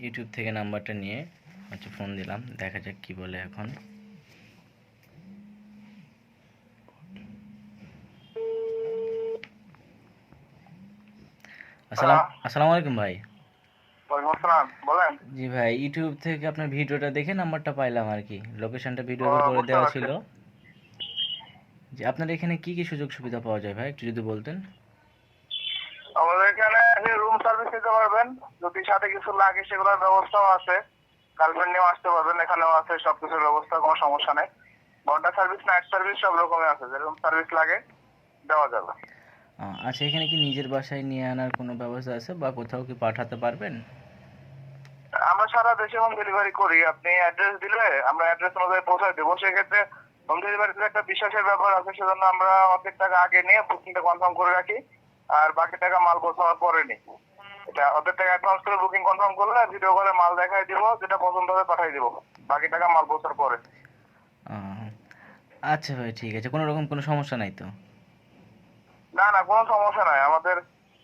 YouTube থেকে নাম্বারটা নিয়ে হচ্ছে ফোন দিলাম, দেখা যাক কি বলে এখন। আসসালামু আলাইকুম ভাই। ওয়ালাইকুম আসসালাম, বলেন। জি ভাই, ইউটিউব থেকে আপনার ভিডিওটা দেখে নাম্বারটা পাইলাম আর কি, লোকেশনটা ও, ভিডিওর উপরে বুঝতে দেওয়া পারছি। ছিল। যে আপনার এখানে কি কি সুযোগ সুবিধা পাওয়া যায় ভাই, একটু যদি বলতেন। আমাদের এখানে রুম সার্ভিস নিতে পারবেন, যদি সাথে কিছু লাগে সেগুলোর ব্যবস্থাও আছে। গার্লফ্রেন্ড নিয়েও আসতে পারবেন, এখানেও আছে সবকিছুর ব্যবস্থা, কোনো সমস্যা নেই। ঘন্টা সার্ভিস, নাইট সার্ভিস সব রকমের আছে, যেরকম সার্ভিস লাগে দেওয়া যাবে। আচ্ছা, এখানে কি নিজের বাসায় নিয়ে আনার কোনো ব্যবস্থা আছে বা কোথাও কি পাঠাতে পারবেন? আমরা সারা দেশে হোম ডেলিভারি করি, আপনি অ্যাড্রেস দিলে আমরা অ্যাড্রেস অনুযায়ী পৌঁছায় দেবো। সেক্ষেত্রে হোম ডেলিভারিতে একটা বিশ্বাসের ব্যাপার আছে, সেজন্য আমরা অর্ধেক টাকা আগে নিয়ে বুকিংটা কনফার্ম করে রাখি, আর বাকি টাকা মাল পৌঁছানোর পরে নিই। এটা অর্ধেক টাকা অ্যাডভান্স করে বুকিং কনফার্ম করলে ভিডিও কলে মাল দেখাই দিব, যেটা পছন্দ হবে পাঠাই দিব, বাকি টাকা মাল পৌঁছার পরে। আহ, আচ্ছা ভাই, ঠিক আছে, কোনো রকম কোনো সমস্যা নাই তো? না না, কোনো সমস্যা নাই আমাদের,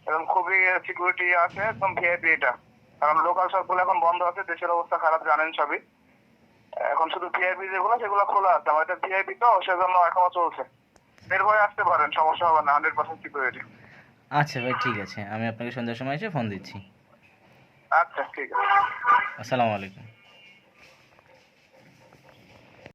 একদম খুবই সিকিউরিটি আছে, একদম ভিআইপি এটা। কারণ লোকাল সবগুলো এখন বন্ধ আছে, দেশের অবস্থা খারাপ জানেন সবই। এখন শুধু ভিআইপি যেগুলো সেগুলো খোলা আছে, আমার এটা ভিআইপি তো সেজন্য এখনো চলছে। নির্ভয়ে আসতে পারেন, সমস্যা হবে না, 100% সিকিউরিটি। আচ্ছা ভাই, ঠিক আছে, আমি আপনাকে সন্ধ্যার সময় এসে ফোন দিচ্ছি। আচ্ছা, ঠিক আছে। আসসালামু আলাইকুম।